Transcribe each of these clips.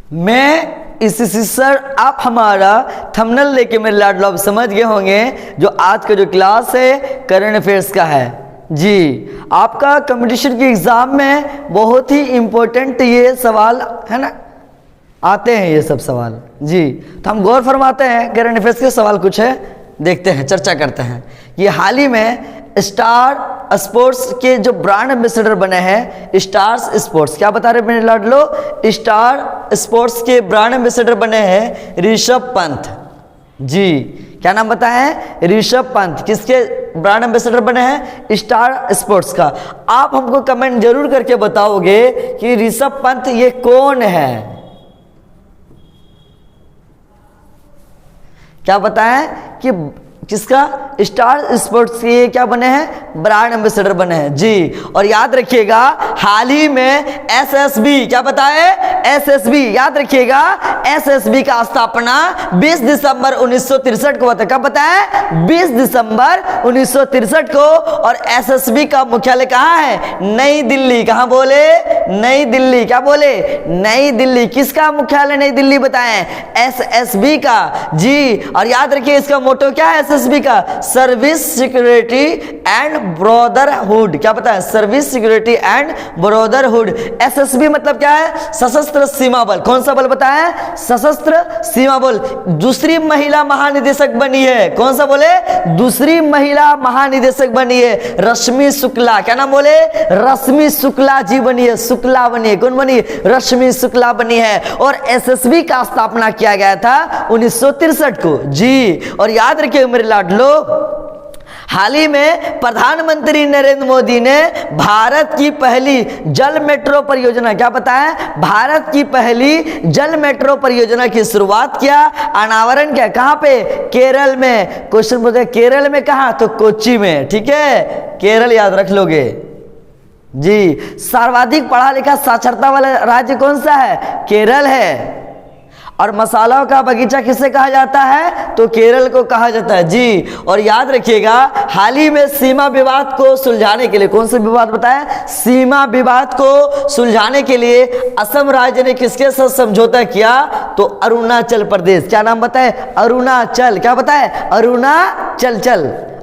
मैं इसी सर आप हमारा थंबनेल लेके मेरे लाडलो आप समझ गए होंगे जो आज का जो क्लास है करंट अफेयर्स का है जी। आपका कंपटीशन के एग्ज़ाम में बहुत ही इम्पोर्टेंट ये सवाल है ना, आते हैं ये सब सवाल जी। तो हम गौर फरमाते हैं करंट अफेयर्स के सवाल कुछ है, देखते हैं, चर्चा करते हैं। ये हाल ही में स्टार स्पोर्ट्स के जो ब्रांड एम्बेसडर बने हैं, स्टार्स स्पोर्ट्स, क्या बता रहे मेरे लाडलो, स्टार स्पोर्ट्स के ब्रांड एम्बेसडर बने हैं ऋषभ पंत जी। क्या नाम बताएं, ऋषभ पंत। किसके ब्रांड एम्बेसडर बने हैं, स्टार स्पोर्ट्स का। आप हमको कमेंट जरूर करके बताओगे कि ऋषभ पंत ये कौन है, क्या बताएं कि किसका, स्टार स्पोर्ट्स के क्या बने हैं, ब्रांड एम्बेसडर बने हैं जी। और याद रखिएगा हाल ही में एसएसबी, क्या बताए, एसएसबी, याद रखिएगा एसएसबी का स्थापना 20 दिसंबर 1963 को होता है। कब बताए, 20 दिसंबर 1963 को। और एसएसबी का मुख्यालय कहाँ है, नई दिल्ली। कहाँ बोले, नई दिल्ली। क्या बोले, नई दिल्ली। किसका मुख्यालय नई दिल्ली बताएं, एसएसबी का जी। और याद रखिए इसका मोटो क्या है एसएसबी का, सर्विस सिक्योरिटी एंड ब्रदरहुड। क्या पता है, service security and brotherhood. SSB मतलब क्या है, सशस्त्र सीमा बल। कौन सा बल बताया, सशस्त्र सीमा बल। दूसरी महिला महानिदेशक बनी है, कौन सा बोले, दूसरी महिला महानिदेशक बनी है रश्मि शुक्ला। क्या नाम बोले, रश्मि शुक्ला जी बनी है, शुक्ला बनी है। कौन बनी, रश्मि शुक्ला बनी है। और एसएसबी का स्थापना किया गया था 1963 को जी। और याद रखिए मेरे लाडलो, हाल ही में प्रधानमंत्री नरेंद्र मोदी ने भारत की पहली जल मेट्रो परियोजना, क्या बताएं, भारत की पहली जल मेट्रो परियोजना की शुरुआत किया, अनावरण किया। कहां पे, केरल में। क्वेश्चन पूछे केरल में कहां, तो कोच्चि में, ठीक है, केरल याद रख लोगे जी। सर्वाधिक पढ़ा लिखा साक्षरता वाला राज्य कौन सा है, केरल है। और मसालों का बगीचा किसे कहा जाता है, तो केरल को कहा जाता है जी। और याद रखिएगा हाल ही में सीमा विवाद को सुलझाने के लिए, कौन से विवाद बताएं, सीमा विवाद को सुलझाने के लिए असम राज्य ने किसके साथ समझौता किया, तो अरुणाचल प्रदेश। क्या नाम बताए, अरुणाचल। क्या बताए,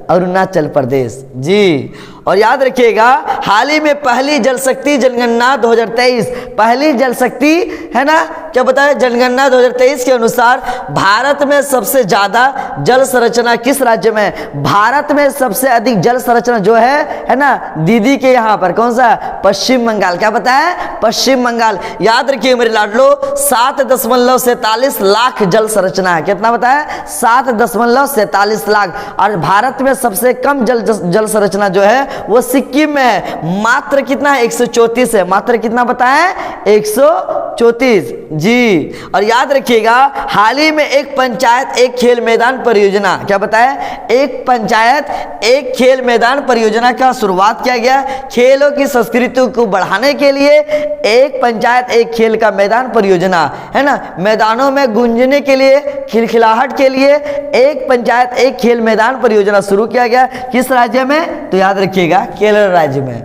अरुणाचल प्रदेश जी। और याद रखिएगा हाल ही में पहली जल शक्ति जनगणना 2023, पहली जल शक्ति है ना, क्या बताया, जनगणना 2023 के अनुसार भारत में सबसे ज्यादा जल संरचना किस राज्य में, भारत में सबसे अधिक जल संरचना जो है ना दीदी के यहाँ पर, कौन सा, पश्चिम बंगाल। क्या बताया, पश्चिम बंगाल। याद रखिए मेरे लाडलो 7.47 लाख जल संरचना है। कितना बताया, 7.47 लाख। और भारत में सबसे कम जल संरचना जो है वो सिक्किम में है, मात्र कितना है, 134 है। मात्र कितना बताएं, 134 जी। और याद रखिएगा हाल ही में एक पंचायत एक खेल मैदान परियोजना, क्या बताएं, एक पंचायत एक खेल मैदान परियोजना का शुरुआत किया गया। खेलों की संस्कृति को बढ़ाने के लिए एक पंचायत एक खेल का मैदान परियोजना है ना, मैदानों में गूंजने के लिए, खिलखिलाहट के लिए एक पंचायत एक खेल मैदान परियोजना शुरू किया गया। किस राज्य में, तो याद रखिएगा केरल राज्य में।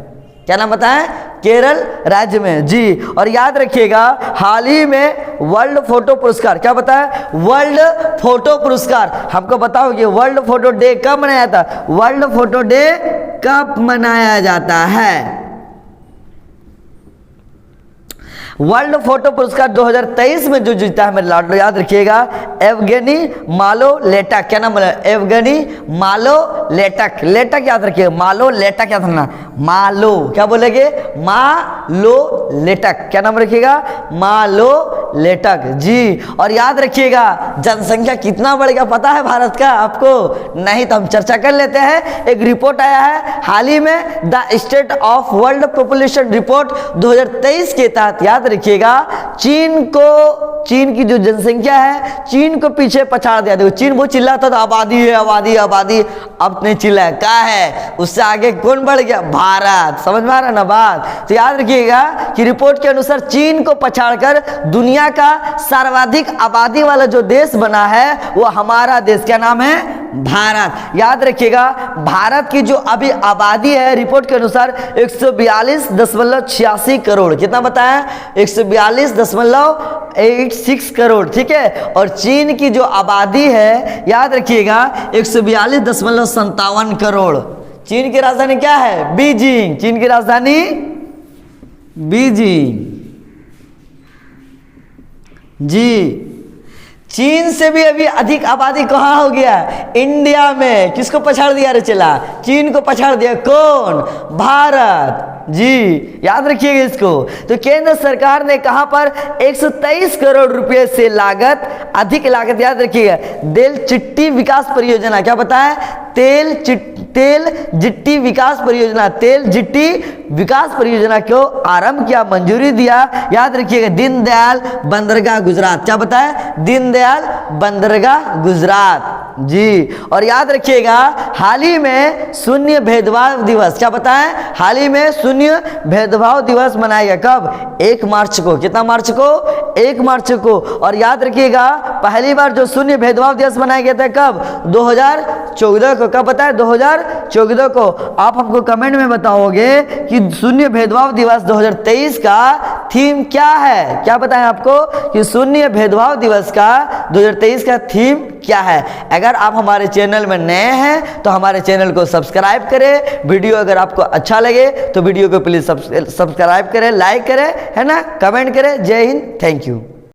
क्या नाम बताएं, केरल राज्य में जी। और याद रखिएगा हाल ही में वर्ल्ड फोटो पुरस्कार, क्या बताएं, वर्ल्ड फोटो पुरस्कार। हमको बताओगे वर्ल्ड फोटो डे कब मनाया जाता, वर्ल्ड फोटो डे कब मनाया जाता है, वर्ल्ड फोटो पुरस्कार 2023 में जो जीता है मेरे लाडलो, याद रखिएगा एवगेनी मालोलेटक। क्या नाम बोला, एवगेनी मालोलेटक। लेटक याद रखिएगा, मालोलेटक याद रखना, मालो, क्या बोलेंगे, मालोलेटक। क्या नाम रखिएगा, मालोलेटक जी। और याद रखिएगा जनसंख्या कितना बढ़ेगा पता है भारत का आपको, नहीं तो हम चर्चा कर लेते हैं। एक रिपोर्ट आया है हाल ही में, the state of world population report 2023 के तहत। याद रखिएगा चीन की जो जनसंख्या है, चीन को पीछे पछाड़ दिया। देखो चीन वो चिल्लाता था आबादी है, आबादी आबादी, अब नहीं चिल्ला, क्या है, उससे आगे कौन बढ़ गया, भारत। समझ में आ रहा ना बात। तो याद रखिएगा कि रिपोर्ट के अनुसार चीन को पछाड़कर दुनिया का सर्वाधिक आबादी वाला जो देश बना है वो हमारा देश, क्या नाम है, भारत। याद रखिएगा भारत की जो अभी आबादी है रिपोर्ट के अनुसार 142.86 करोड़। कितना बताया, 142 1.86 करोड़, ठीक है। और चीन की जो आबादी है याद रखिएगा 142.57 करोड़। चीन की राजधानी क्या है? बीजिंग। चीन की राजधानी बीजिंग जी। चीन से भी अभी अधिक आबादी कहाँ हो गया? इंडिया में। किसको पछाड़ दिया रे चला? चीन को पछाड़ दिया। कौन? भारत जी, याद रखिएगा इसको। तो केंद्र सरकार ने कहां पर 123 करोड़ रुपए से लागत, अधिक लागत, याद रखिएगा, तेल चिट्टी विकास परियोजना, क्या बताएं? तेल जिट्टी विकास परियोजना, तेल जिट्टी विकास परियोजना को आरंभ किया, मंजूरी दिया। याद रखिएगा दीनदयाल बंदरगाह गुजरात, क्या बताएं? दीनदयाल बंदरगाह गुजरात जी। और याद रखिएगा हाल ही में शून्य भेदभाव दिवस, क्या बताएं? हाल ही में शून्य भेदभाव दिवस मनाया गया। कब? 1 मार्च को। कितना मार्च को? 1 मार्च को। और याद रखिएगा पहली बार जो शून्य भेदभाव दिवस मनाया गया था कब? 2014 को। कब बताएं? 2014 को। आप हमको कमेंट में बताओगे कि शून्य भेदभाव दिवस 2023 का थीम क्या है? क्या बताएं आपको कि शून्य भेदभाव दिवस का 2023 का थीम क्या है? अगर आप हमारे चैनल में नए हैं तो हमारे चैनल को सब्सक्राइब करें। वीडियो अगर आपको अच्छा लगे तो वीडियो को प्लीज सब्सक्राइब करें, लाइक करें, है ना, कमेंट करें। जय हिंद, थैंक यू।